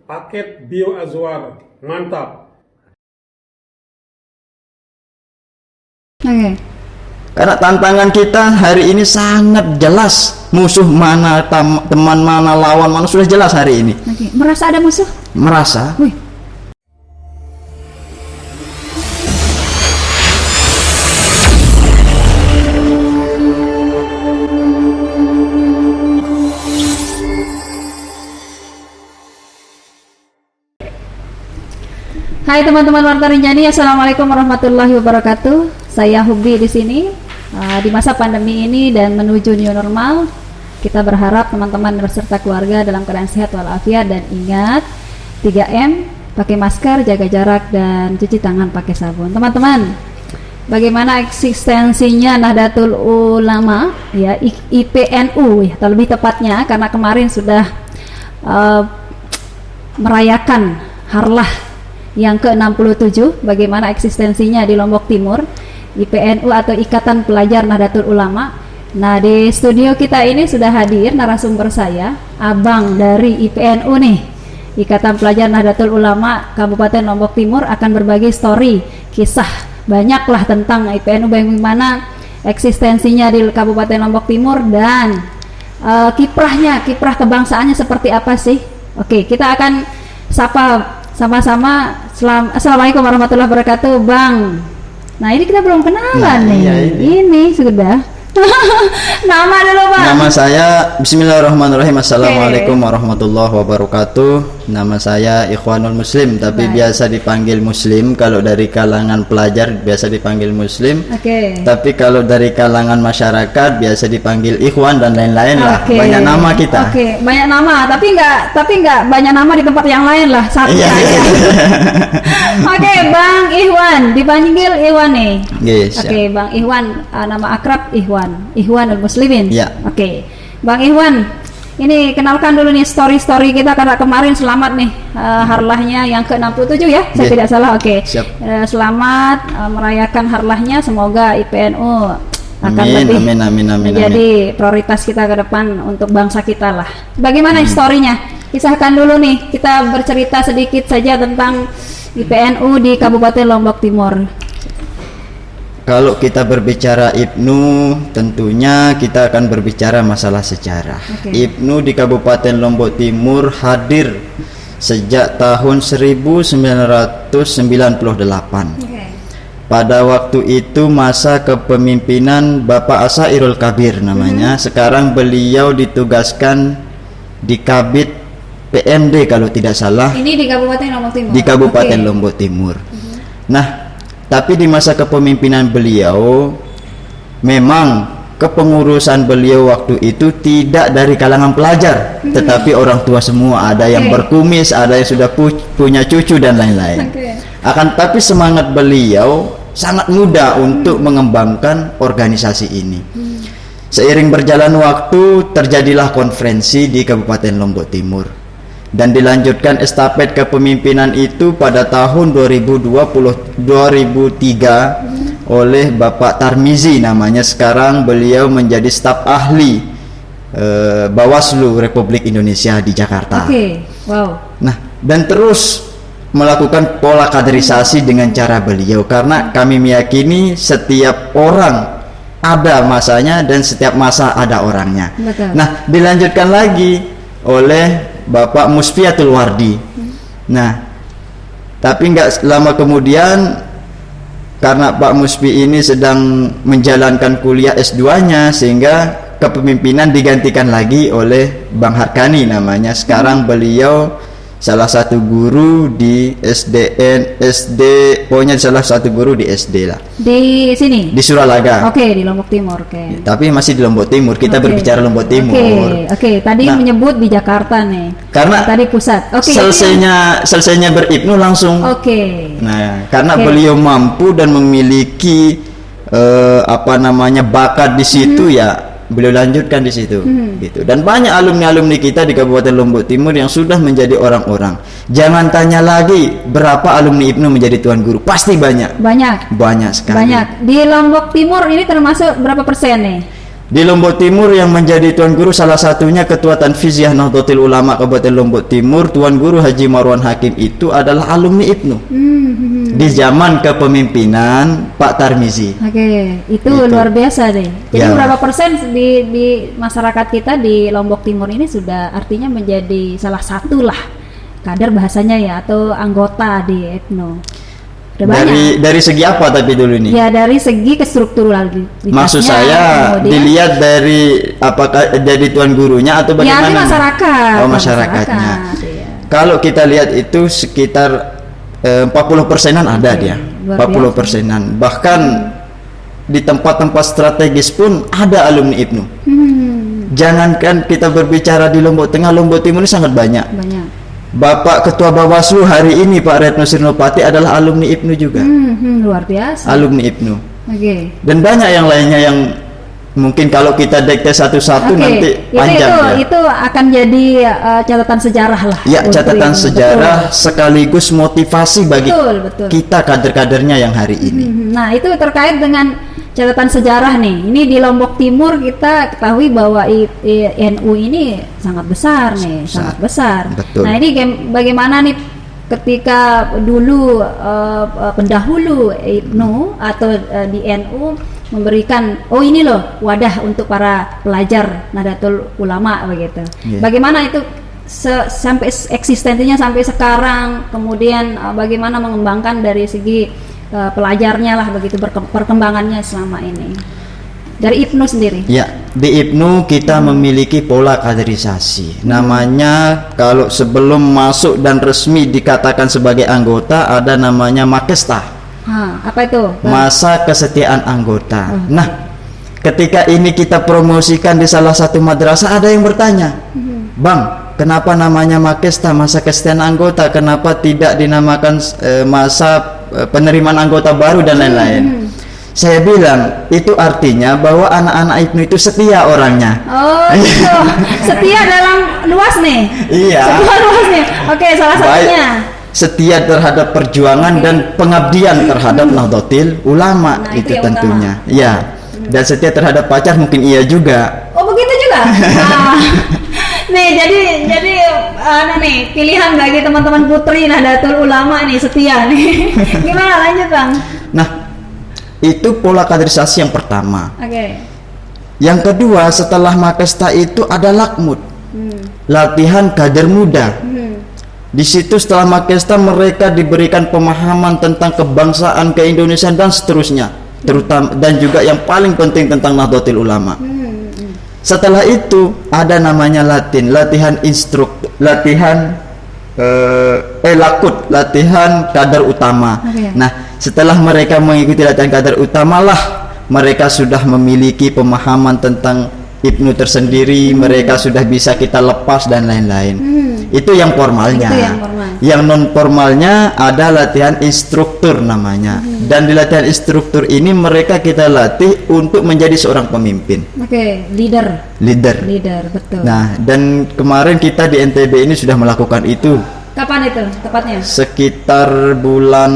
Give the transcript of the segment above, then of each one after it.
paket Bio Azwar, mantap. Oke. Karena tantangan kita hari ini sangat jelas, musuh mana, teman mana, lawan mana sudah jelas hari ini. Oke. Merasa ada musuh? Merasa. Wih. Hai teman-teman Warta Rinjani, assalamualaikum warahmatullahi wabarakatuh. Saya Hubi di sini. Di masa pandemi ini dan menuju new normal, kita berharap teman-teman beserta keluarga dalam keadaan sehat walafiat, dan ingat 3M, pakai masker, jaga jarak, dan cuci tangan pakai sabun. Teman-teman, bagaimana eksistensinya Nahdlatul Ulama, ya IPNU, ya, atau lebih tepatnya karena kemarin sudah merayakan harlah yang ke-67, bagaimana eksistensinya di Lombok Timur, IPNU atau Ikatan Pelajar Nahdlatul Ulama. Nah, di studio kita ini sudah hadir narasumber saya, abang dari IPNU nih, Ikatan Pelajar Nahdlatul Ulama Kabupaten Lombok Timur, akan berbagi story, kisah banyaklah tentang IPNU, bagaimana eksistensinya di Kabupaten Lombok Timur, dan kiprah kebangsaannya seperti apa sih. Oke, kita akan sapa sama-sama. Assalamualaikum warahmatullahi wabarakatuh, Bang. Nah, ini kita belum kenalan nih. Iya, ini sudah. Nama dulu, Bang. Nama saya Bismillahirrahmanirrahim. Assalamualaikum warahmatullahi wabarakatuh. Nama saya Ikhwanul Muslim, tapi biasa dipanggil Muslim. Kalau dari kalangan pelajar biasa dipanggil Muslim. Tapi kalau dari kalangan masyarakat biasa dipanggil Ikhwan dan lain-lain lah. Banyak nama kita. Banyak nama, tapi nggak banyak nama di tempat yang lain lah. Satu aja. Bang Ikhwan, dipanggil Ikhwan nih. Yes, Bang Ikhwan, nama akrab Ikhwanul Muslimin. Bang Ikhwan, ini kenalkan dulu nih story kita, karena kemarin selamat nih harlahnya yang ke-67 ya, saya tidak salah. Selamat merayakan harlahnya, semoga IPNU akan lebih menjadi prioritas kita ke depan untuk bangsa kita lah. Bagaimana story-nya? Kisahkan dulu nih, kita bercerita sedikit saja tentang IPNU di Kabupaten Lombok Timur. Kalau kita berbicara IPNU, tentunya kita akan berbicara masalah sejarah. IPNU di Kabupaten Lombok Timur hadir sejak tahun 1998. Pada waktu itu masa kepemimpinan Bapak Asairul Kabir namanya. Sekarang beliau ditugaskan di Kabid PMD kalau tidak salah. Ini di Kabupaten Lombok Timur. Di Kabupaten Lombok Timur. Nah, tapi di masa kepemimpinan beliau, memang kepengurusan beliau waktu itu tidak dari kalangan pelajar, tetapi orang tua semua. Ada yang berkumis, ada yang sudah punya cucu dan lain-lain. Akan tapi semangat beliau sangat mudah untuk mengembangkan organisasi ini. Seiring berjalan waktu, terjadilah konferensi di Kabupaten Lombok Timur, dan dilanjutkan estafet kepemimpinan itu pada tahun 2003 oleh Bapak Tarmizi namanya. Sekarang beliau menjadi staf ahli Bawaslu Republik Indonesia di Jakarta. Nah, dan terus melakukan pola kaderisasi dengan cara beliau, karena kami meyakini setiap orang ada masanya dan setiap masa ada orangnya. Nah, dilanjutkan lagi oleh Bapak Musfiatul Wardi. Nah, tapi nggak lama kemudian, karena Pak Musfi ini sedang menjalankan kuliah S2-nya, sehingga kepemimpinan digantikan lagi oleh Bang Harkani namanya. Sekarang beliau salah satu guru di pokoknya salah satu guru di SD lah. Di sini? Di Suralaga. Di Lombok Timur. Tapi masih di Lombok Timur, kita berbicara Lombok Timur. Tadi menyebut di Jakarta nih. Karena tadi pusat. Selesainya berIPNU langsung. Nah, karena beliau mampu dan memiliki bakat di situ, ya beliau lanjutkan di situ, gitu. Dan banyak alumni kita di Kabupaten Lombok Timur yang sudah menjadi orang-orang. Jangan tanya lagi berapa alumni IPNU menjadi tuan guru, pasti banyak sekali. Banyak. Di Lombok Timur ini termasuk berapa persen nih? Di Lombok Timur yang menjadi tuan guru salah satunya Ketua Tanfiziah Nahdlatul Ulama Kabupaten Lombok Timur, Tuan Guru Haji Marwan Hakim itu adalah alumni IPNU. Di zaman kepemimpinan Pak Tarmizi. Oke, itu luar biasa deh. Jadi Ya. berapa persen di masyarakat kita di Lombok Timur ini sudah artinya menjadi salah satu lah kader bahasanya ya, atau anggota di IPNU. Udah banyak. Dari segi apa tapi dulu nih? Ya dari segi kestrukturalitasnya. Maksud saya kemudian- dilihat dari apakah dari tuan gurunya atau ya, bagaimana? arti masyarakat. Oh, masyarakatnya. Iya. Kalau kita lihat itu sekitar 40%-an ada dia. luar 40%-an. Bahkan di tempat-tempat strategis pun ada alumni IPNU. Jangankan kita berbicara di Lombok Tengah, Lombok Timur ini sangat banyak. Banyak. Bapak Ketua Bawaslu hari ini Pak Retno Sirnopati adalah alumni IPNU juga. Luar biasa. Alumni IPNU. Oke. Dan banyak yang lainnya yang mungkin kalau kita dikte satu-satu Oke, nanti panjang ya. itu akan jadi catatan sejarah lah. Ya, untuk catatan ini. sejarah sekaligus motivasi bagi Betul. kita kader-kadernya yang hari ini. Nah, itu terkait dengan catatan sejarah nih. Ini di Lombok Timur kita ketahui bahwa NU ini sangat besar nih, sangat besar. Betul. Nah, ini bagaimana nih ketika dulu pendahulu IPNU atau di NU memberikan ini loh wadah untuk para pelajar Nahdlatul Ulama begitu. Yeah. Bagaimana itu sampai eksistensinya sampai sekarang, kemudian bagaimana mengembangkan dari segi pelajarnya lah begitu, perkembangannya selama ini dari IPNU sendiri. Ya, di IPNU kita memiliki pola kaderisasi. Namanya kalau sebelum masuk dan resmi dikatakan sebagai anggota ada namanya Makesta. Apa itu? Masa kesetiaan anggota. Nah, ketika ini kita promosikan di salah satu madrasah, ada yang bertanya, Bang, kenapa namanya Makesta, masa kesetiaan anggota? Kenapa tidak dinamakan masa penerimaan anggota baru dan lain-lain? Saya bilang itu artinya bahwa anak-anak IPNU itu setia orangnya. Oh, gitu. Setia dalam luas nih. Iya. Setia luas nih. Oke, salah satunya. Setia terhadap perjuangan dan pengabdian terhadap Nahdlatul Ulama. Nah, itu itu yang tentunya. Iya. Dan setia terhadap pacar mungkin iya juga. Oh, begitu juga. Nih, jadi nih pilihan bagi teman-teman putri Nahdlatul Ulama nih, setia nih. Gimana, lanjut Bang? Nah, itu pola kaderisasi yang pertama. Oke. Yang kedua, setelah Makesta itu ada Lakmut, latihan kader muda. Di situ setelah Makesta mereka diberikan pemahaman tentang kebangsaan, keindonesiaan dan seterusnya, terutama dan juga yang paling penting tentang Nahdlatul Ulama. Setelah itu ada namanya latihan Lakut, latihan kader utama. Nah, setelah mereka mengikuti latihan kader utama lah mereka sudah memiliki pemahaman tentang IPNU tersendiri, mereka sudah bisa kita lepas dan lain-lain. Itu yang formalnya. Itu yang formal. Yang non formalnya ada latihan instruktur namanya. Dan di latihan instruktur ini mereka kita latih untuk menjadi seorang pemimpin. Oke, leader, betul. Nah, dan kemarin kita di NTB ini sudah melakukan itu. Kapan itu tepatnya? Sekitar bulan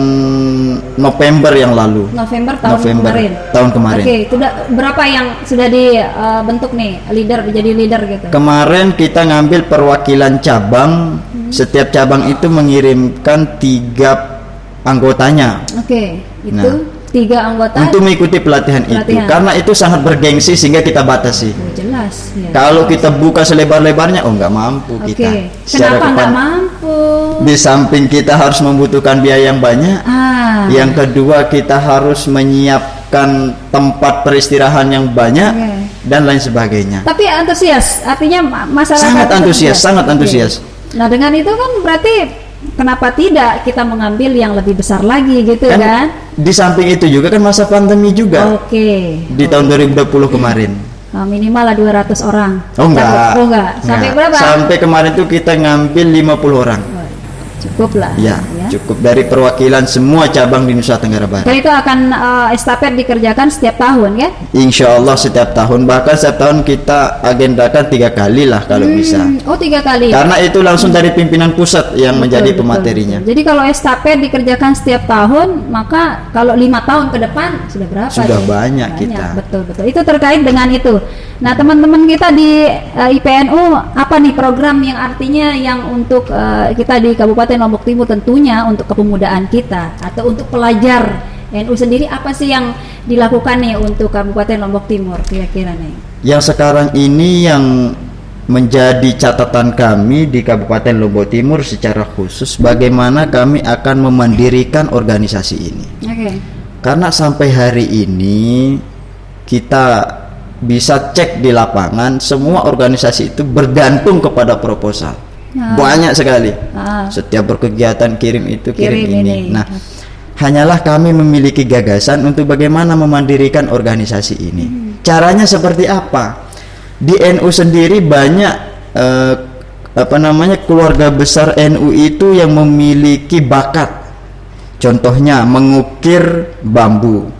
November yang lalu. November kemarin. Tahun kemarin. Oke, berapa yang sudah dibentuk nih menjadi leader gitu? Kemarin kita ngambil perwakilan cabang. Setiap cabang itu mengirimkan 3 anggotanya. Oke, itu Nah, 3 anggota untuk mengikuti pelatihan itu. Karena itu sangat bergengsi sehingga kita batasi. Jelas. Ya. Kalau kita buka selebar-lebarnya, nggak mampu kita. Kenapa nggak mampu? Di samping kita harus membutuhkan biaya yang banyak. Yang kedua kita harus menyiapkan tempat peristirahan yang banyak dan lain sebagainya. Tapi antusias, artinya masyarakat sangat antusias. Nah, dengan itu kan berarti kenapa tidak kita mengambil yang lebih besar lagi gitu kan? Di samping itu juga kan masa pandemi juga. Di tahun 2020 kemarin. Minimal lah 200 orang. Oh enggak. Sampai berapa? Sampai kemarin tuh kita ngambil 50 orang. Cukup lah. Ya, cukup dari perwakilan semua cabang di Nusa Tenggara Barat. Dan itu akan estafet dikerjakan setiap tahun ya? Insya Allah setiap tahun, bahkan setiap tahun kita agendakan 3 kali lah kalau bisa. Oh 3 kali. Karena itu langsung dari pimpinan pusat yang menjadi pematerinya. Jadi kalau estafet dikerjakan setiap tahun, maka kalau 5 tahun ke depan sudah berapa? Sudah banyak kita. Betul. Itu terkait dengan itu. Nah teman-teman kita di IPNU, apa nih program yang artinya yang untuk kita di Kabupaten Lombok Timur, tentunya untuk kepemudaan kita atau untuk pelajar NU sendiri, apa sih yang dilakukan nih untuk Kabupaten Lombok Timur kira-kira nih? Yang sekarang ini yang menjadi catatan kami di Kabupaten Lombok Timur secara khusus, bagaimana kami akan memandirikan organisasi ini. Karena sampai hari ini kita bisa cek di lapangan, semua organisasi itu bergantung kepada proposal. Banyak sekali. Setiap berkegiatan kirim itu, kirim ini. Nah, hanyalah kami memiliki gagasan untuk bagaimana memandirikan organisasi ini. Caranya seperti apa? Di NU sendiri banyak keluarga besar NU itu yang memiliki bakat. Contohnya mengukir bambu.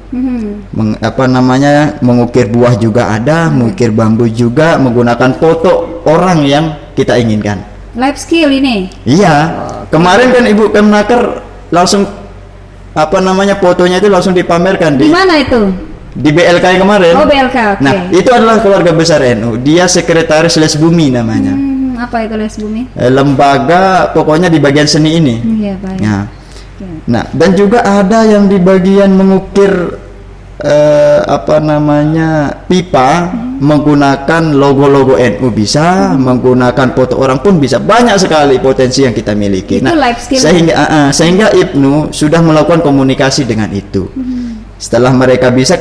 Mengukir buah juga ada, mengukir bambu juga, menggunakan foto orang yang kita inginkan. Life skill ini. Iya. Kemarin kan Ibu Kemnaker langsung fotonya itu langsung dipamerkan di mana itu? Di BLK kemarin. Oh, BLK. Okay. Nah, itu adalah keluarga besar NU. Dia sekretaris Les Bumi namanya. Apa itu Les Bumi? Lembaga pokoknya di bagian seni ini. Iya, baik. Nah, dan juga ada yang di bagian mengukir pipa, menggunakan logo-logo NU bisa, menggunakan foto orang pun bisa. Banyak sekali potensi yang kita miliki. Itu life skill sehingga IPNU sudah melakukan komunikasi dengan itu. Setelah mereka bisa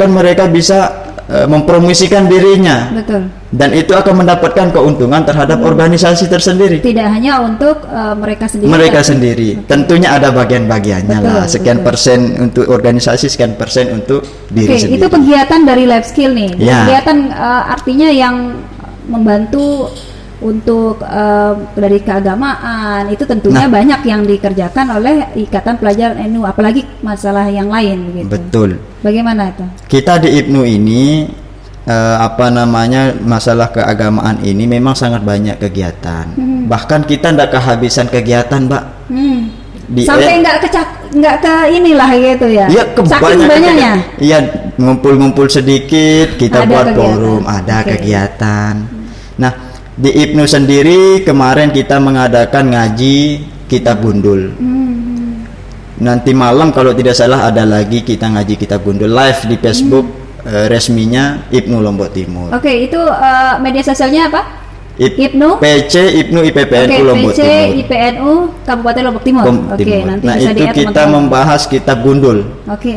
mempromosikan dirinya. Betul. Dan itu akan mendapatkan keuntungan terhadap organisasi tersendiri. Tidak hanya untuk mereka sendiri. Mereka sendiri. Tentunya ada bagian-bagiannya lah. Sekian persen untuk organisasi, sekian persen untuk diri sendiri. Itu kegiatan dari life skill nih. Kegiatan artinya yang membantu untuk dari keagamaan, itu tentunya banyak yang dikerjakan oleh Ikatan Pelajar NU, apalagi masalah yang lain begitu. Betul. Bagaimana itu? Kita di IPNU ini masalah keagamaan ini memang sangat banyak kegiatan. Bahkan kita tidak kehabisan kegiatan, Mbak. Sampai nggak ke inilah gitu ya. Iya, saking banyaknya. Iya, ngumpul-ngumpul sedikit, kita buat forum, ada kegiatan. Nah, di IPNU sendiri kemarin kita mengadakan ngaji kitab gundul. Nanti malam kalau tidak salah ada lagi kita ngaji kitab gundul live di Facebook resminya IPNU Lombok Timur. Itu media sosialnya apa? IPNU PC IPNU IPPNU Lombok PC, Timur. IPNU Kabupaten Lombok Timur. Nanti nah bisa itu kita membahas kitab gundul.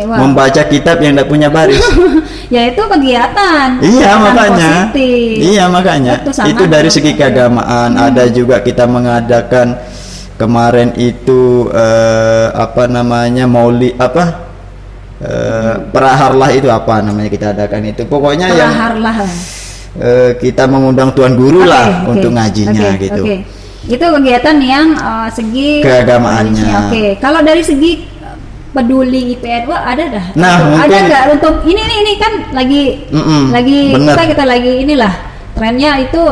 Membaca kitab yang tidak punya baris. Ya itu kegiatan. Iya makanya. Itu dari segi keagamaan. Ada juga kita mengadakan kemarin itu peraharlah itu kita adakan itu. Pokoknya peraharlah. Kita mengundang tuan guru untuk ngajinya gitu. Itu kegiatan yang segi keagamaannya. Kalau dari segi peduli IPNU ada dah. Ada nggak untuk ini kan lagi kita lagi inilah trennya itu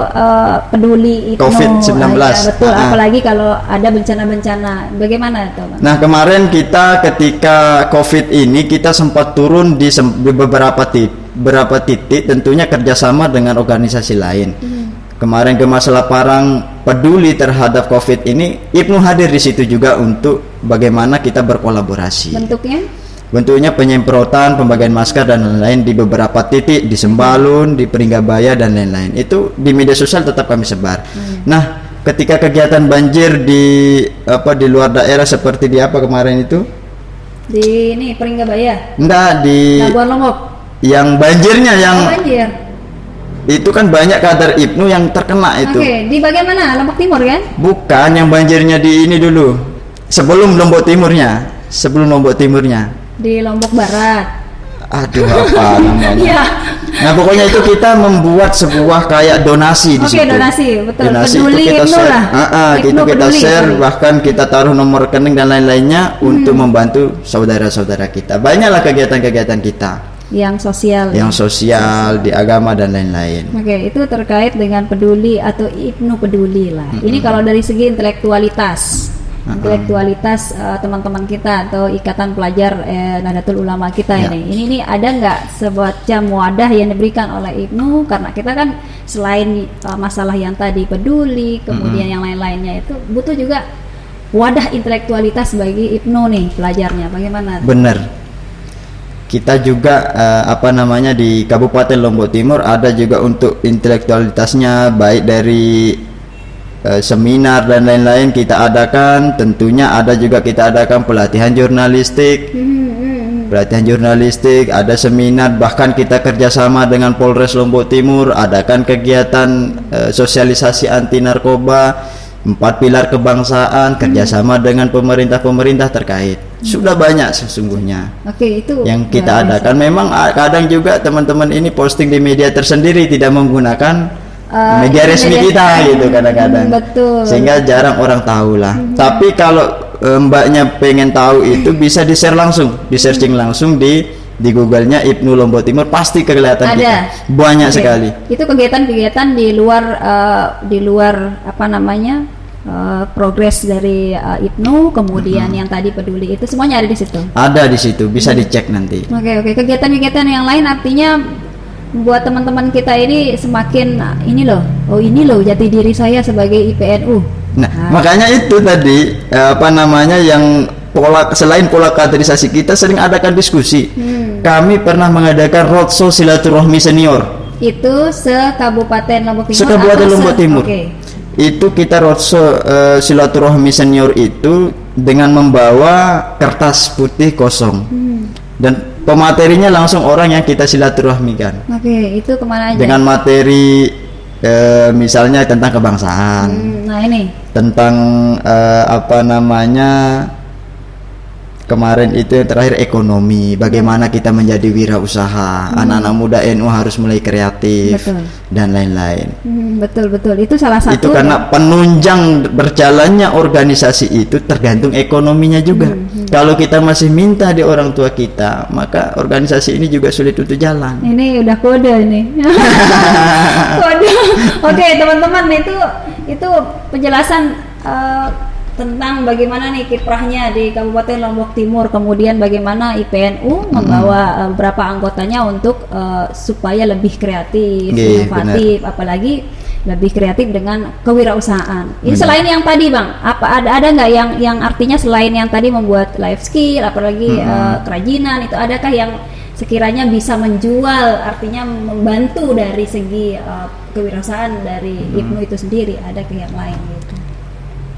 peduli IPNU COVID-19. Betul. Apalagi kalau ada bencana-bencana. Bagaimana itu, Bang? Nah kemarin kita ketika COVID ini kita sempat turun di beberapa titik, tentunya kerjasama dengan organisasi lain. Kemarin Gemas Laparang peduli terhadap COVID ini, IPNU hadir di situ juga untuk bagaimana kita berkolaborasi. Bentuknya penyemprotan, pembagian masker dan lain-lain di beberapa titik, di Sembalun, di Peringgabaya dan lain-lain. Itu di media sosial tetap kami sebar. Nah, ketika kegiatan banjir di luar daerah seperti di apa kemarin itu? Di ini Peringgabaya. Enggak, di Labuan Lombok. Yang banjirnya banjir. Itu kan banyak kader IPNU yang terkena itu. Di bagian mana? Lombok Timur kan? Bukan, yang banjirnya di ini dulu. Sebelum Lombok Timurnya. Di Lombok Barat. Aduh, apa namanya? Nah pokoknya itu kita membuat sebuah kayak donasi di Oke, situ. donasi, betul. Donasi Peduli itu kita Ibnu share. lah. Itu Ibnu kita peduli, share, sorry. bahkan kita taruh nomor rekening dan lain-lainnya untuk membantu saudara-saudara kita. Banyaklah kegiatan-kegiatan kita Yang sosial. yang sosial di agama dan lain-lain. Oke, itu terkait dengan peduli atau Ibnu peduli lah. Ini kalau dari segi intelektualitas. Intelektualitas teman-teman kita atau ikatan pelajar Nahdlatul Ulama kita Ya. ini ada nggak semacam wadah yang diberikan oleh Ibnu, karena kita kan selain masalah yang tadi peduli kemudian yang lain-lainnya itu butuh juga wadah intelektualitas bagi Ibnu nih pelajarnya, bagaimana? Benar. Kita juga di Kabupaten Lombok Timur ada juga untuk intelektualitasnya, baik dari seminar dan lain-lain kita adakan. Tentunya ada juga kita adakan pelatihan jurnalistik. Pelatihan jurnalistik, ada seminar, bahkan kita kerjasama dengan Polres Lombok Timur adakan kegiatan sosialisasi anti narkoba, 4 pilar kebangsaan, kerjasama dengan pemerintah-pemerintah terkait. Sudah banyak sesungguhnya Oke, itu yang kita adakan. Memang kadang juga teman-teman ini posting di media tersendiri, tidak menggunakan media resmi kita gitu kadang-kadang. Betul. Sehingga jarang orang tahu lah. Tapi kalau mbaknya pengen tahu itu bisa di-share langsung, di-searching langsung di Google-nya Ibnu Lombok Timur, pasti kelihatan Ada. kita. Banyak Oke. sekali. Itu kegiatan-kegiatan di luar progres dari Ibnu, kemudian yang tadi peduli itu semuanya ada di situ. Ada di situ, bisa dicek nanti. Oke, kegiatan-kegiatan yang lain artinya buat teman-teman kita ini semakin ini loh jati diri saya sebagai IPNU. Nah, makanya itu tadi yang selain pola kaderisasi kita sering adakan diskusi. Kami pernah mengadakan roadshow silaturahmi senior. Itu se-Kabupaten Lombok Timur. Se-Kabupaten atau Lombok Timur. Oke. Itu kita roadshow silaturahmi senior itu dengan membawa kertas putih kosong. Dan pematerinya langsung orang yang kita silaturahmikan. Oke, itu kemana aja? Dengan materi misalnya tentang kebangsaan. Nah ini. Tentang kemarin itu yang terakhir ekonomi, bagaimana kita menjadi wirausaha, anak-anak muda NU harus mulai kreatif. Betul. Dan lain-lain. Betul itu salah satu. Itu karena penunjang berjalannya organisasi itu tergantung ekonominya juga. Kalau kita masih minta di orang tua kita, maka organisasi ini juga sulit untuk jalan. Ini udah kode ini. Kode. Oke, teman-teman, itu penjelasan tentang bagaimana nih kiprahnya di Kabupaten Lombok Timur, kemudian bagaimana IPNU membawa beberapa anggotanya untuk supaya lebih kreatif, inovatif, apalagi lebih kreatif dengan kewirausahaan. Ini selain yang tadi, Bang, apa ada nggak yang artinya selain yang tadi membuat life skill, apalagi kerajinan, itu adakah yang sekiranya bisa menjual, artinya membantu dari segi kewirausahaan dari Ibnu itu sendiri, ada ke yang lain gitu?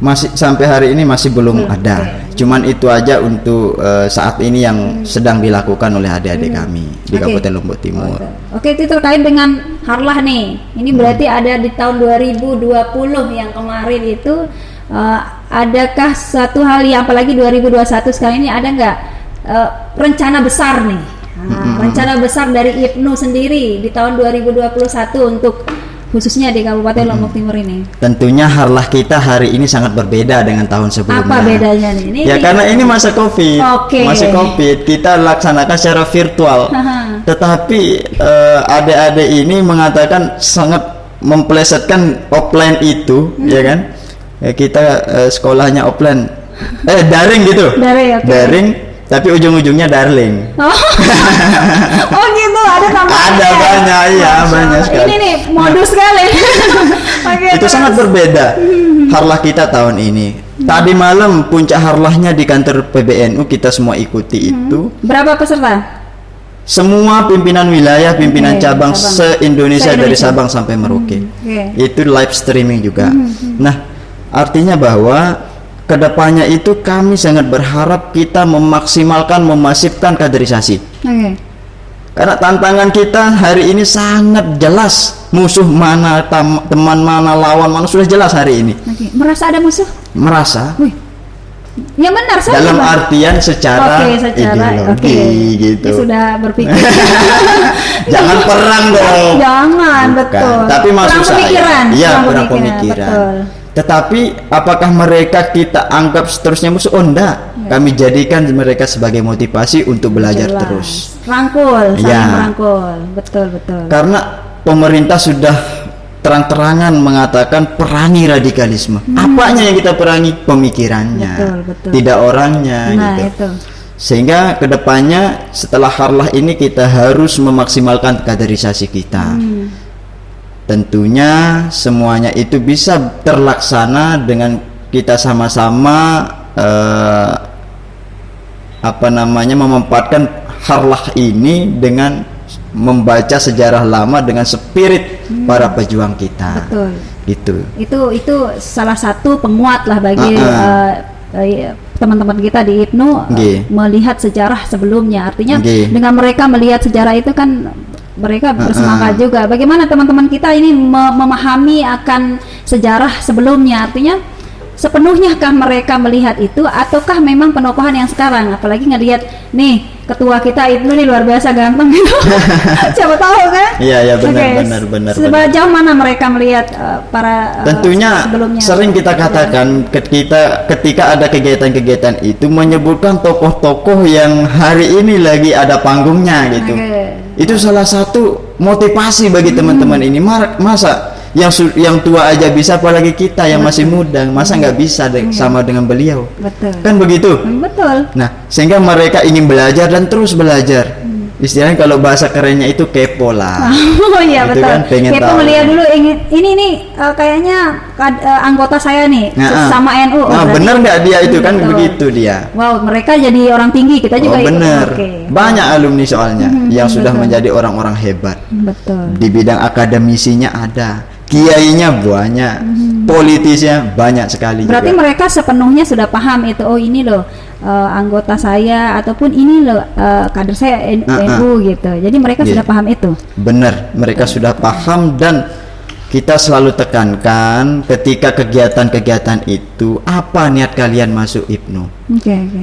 Masih sampai hari ini masih belum ada. Cuman itu aja untuk saat ini yang sedang dilakukan oleh adik-adik kami di Kabupaten Lombok Timur. Oke, itu terkait dengan Harlah nih. Ini berarti ada di tahun 2020 yang kemarin itu, adakah satu hal yang apalagi 2021 sekarang ini ada nggak rencana besar nih? Rencana besar dari Ibnu sendiri di tahun 2021 untuk khususnya di Kabupaten Lombok Timur ini? Tentunya Harlah kita hari ini sangat berbeda dengan tahun sebelumnya. Apa bedanya nih? Karena ini masa Covid. Masa Covid, kita laksanakan secara virtual. Tetapi adik-adik ini mengatakan sangat memplesetkan offline itu, ya kan? Kita sekolahnya offline, daring gitu. Daring. Tapi ujung-ujungnya darling. Oh gitu, ada tambahnya. Ada banyak, iya banyak sekali. Ini nih modus sekali. Itu sangat berbeda Harlah kita tahun ini. Tadi malam puncak Harlahnya di kantor PBNU, kita semua ikuti itu. Berapa peserta? Semua pimpinan wilayah, pimpinan cabang se-Indonesia dari Sabang sampai Merauke. Itu live streaming juga. Nah, artinya bahwa kedepannya itu kami sangat berharap kita memaksimalkan, memasifkan kaderisasi. Karena tantangan kita hari ini sangat jelas, musuh mana, teman mana, lawan mana sudah jelas hari ini. Merasa ada musuh? Merasa. Ya benar saja. Dalam artian secara ideologi gitu. Ya, sudah berpikir. Jangan perang dong. Jangan, bukan. betul. Tapi maksud saya, iya perang pemikiran. Betul. Tetapi apakah mereka kita anggap seterusnya musuh? Oh enggak. Ya. Kami jadikan mereka sebagai motivasi untuk belajar terus. Rangkul, saling ya. merangkul. Betul. Karena pemerintah sudah terang-terangan mengatakan perangi radikalisme. Apanya yang kita perangi? Pemikirannya. Betul. Tidak orangnya gitu. Itu. Sehingga kedepannya setelah harlah ini kita harus memaksimalkan kaderisasi kita. Tentunya semuanya itu bisa terlaksana dengan kita sama-sama memanfaatkan harlah ini dengan membaca sejarah lama dengan spirit para pejuang kita. Betul. Gitu. Itu salah satu penguat lah bagi teman-teman kita di IPNU melihat sejarah sebelumnya. Artinya dengan mereka melihat sejarah itu kan mereka bersemangat juga. Bagaimana teman-teman kita ini memahami akan sejarah sebelumnya? Artinya sepenuhnyakah mereka melihat itu ataukah memang penokohan yang sekarang? Apalagi ngelihat nih ketua kita IPNU nih luar biasa ganteng gitu. Siapa tahu kan? Iya benar. Sejauh mana mereka melihat para tentunya sebelumnya? Sering kita katakan ketika ada kegiatan-kegiatan itu menyebutkan tokoh-tokoh yang hari ini lagi ada panggungnya gitu. Itu salah satu motivasi bagi teman-teman ini. Masa yang tua aja bisa, apalagi kita yang masih muda, masa nggak bisa sama dengan beliau? Betul. Kan begitu? Betul. Nah, sehingga mereka ingin belajar dan terus belajar. Istilahnya kalau bahasa kerennya itu kepo lah. Oh iya gitu betul. Kan, kepo melihat dulu ini nih kayaknya anggota saya nih sama NU. Nah, bener nggak dia itu kan begitu dia. Wow, mereka jadi orang tinggi, kita juga bener. Banyak alumni soalnya yang sudah menjadi orang-orang hebat. Betul. Di bidang akademisinya ada, kiainya banyak, politisnya banyak sekali. Berarti juga. Mereka sepenuhnya sudah paham itu. Oh ini loh anggota saya ataupun ini loh kader saya NU gitu. Jadi mereka sudah paham itu. Benar, mereka sudah paham dan kita selalu tekankan ketika kegiatan-kegiatan itu apa niat kalian masuk IPNU.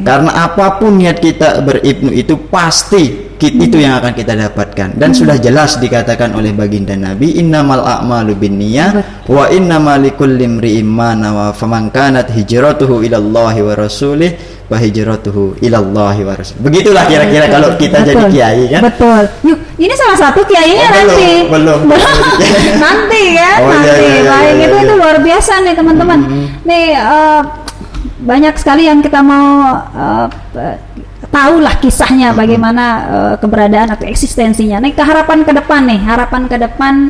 Karena apapun niat kita berIPNU itu pasti itu yang akan kita dapatkan dan sudah jelas dikatakan oleh baginda Nabi innamal a'malu binniyah wa innamal likulli imri'in ma nawa faman kanat hijratuhu ilallahi wa rasulih wa hijratuhu ilallahi wa rasulih. Begitulah kira-kira kalau kita jadi kiai kan. Betul. Yuk, ini salah satu kiainya nanti. Belum. Nanti kan. Baik itu luar biasa nih teman-teman. Nih banyak sekali yang kita mau tahulah kisahnya bagaimana keberadaan atau eksistensinya. Nih harapan ke depan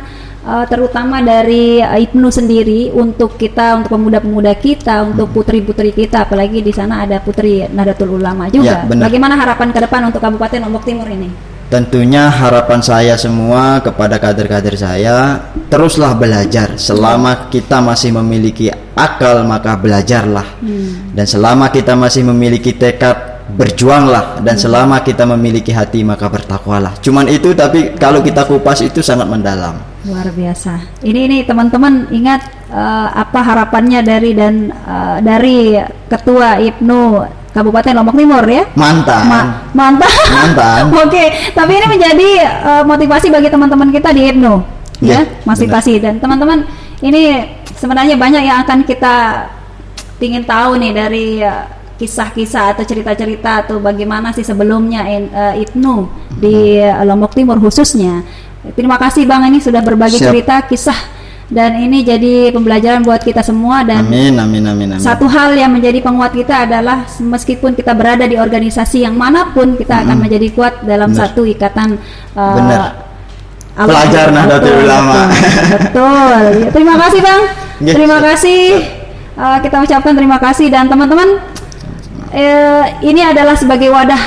terutama dari IPNU sendiri untuk kita, untuk pemuda-pemuda kita, untuk putri-putri kita, apalagi di sana ada Putri Nahdlatul Ulama juga. Ya, bagaimana harapan ke depan untuk Kabupaten Lombok Timur ini? Tentunya harapan saya semua kepada kader-kader saya, teruslah belajar. Selama kita masih memiliki akal maka belajarlah. Dan selama kita masih memiliki tekad, berjuanglah. Dan selama kita memiliki hati maka bertakwalah. Cuman itu, tapi kalau kita kupas itu sangat mendalam. Luar biasa. Ini teman-teman ingat apa harapannya dari Ketua IPNU Kabupaten Lombok Timur ya? Mantan. Oke, tapi ini menjadi motivasi bagi teman-teman kita di IPNU ya, motivasi. Dan teman-teman ini sebenarnya banyak yang akan kita ingin tahu nih dari kisah-kisah atau cerita-cerita atau bagaimana sih sebelumnya IPNU di Lombok Timur khususnya. Terima kasih Bang ini sudah berbagi cerita kisah dan ini jadi pembelajaran buat kita semua dan amin. Satu hal yang menjadi penguat kita adalah meskipun kita berada di organisasi yang manapun kita akan menjadi kuat dalam satu ikatan pelajar Nahdlatul Ulama. Betul. Terima kasih Bang. Terima kasih. Kita ucapkan terima kasih dan teman-teman ini adalah sebagai wadah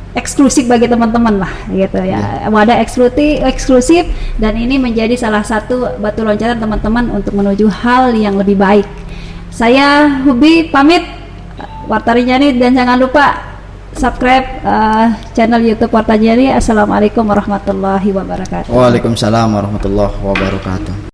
eksklusif bagi teman-teman lah gitu ya. Wadah eksklusif dan ini menjadi salah satu batu loncatan teman-teman untuk menuju hal yang lebih baik. Saya Hubi pamit, Warta Rinjani, dan jangan lupa subscribe channel YouTube Warta Rinjani. Assalamualaikum warahmatullahi wabarakatuh. Waalaikumsalam warahmatullahi wabarakatuh.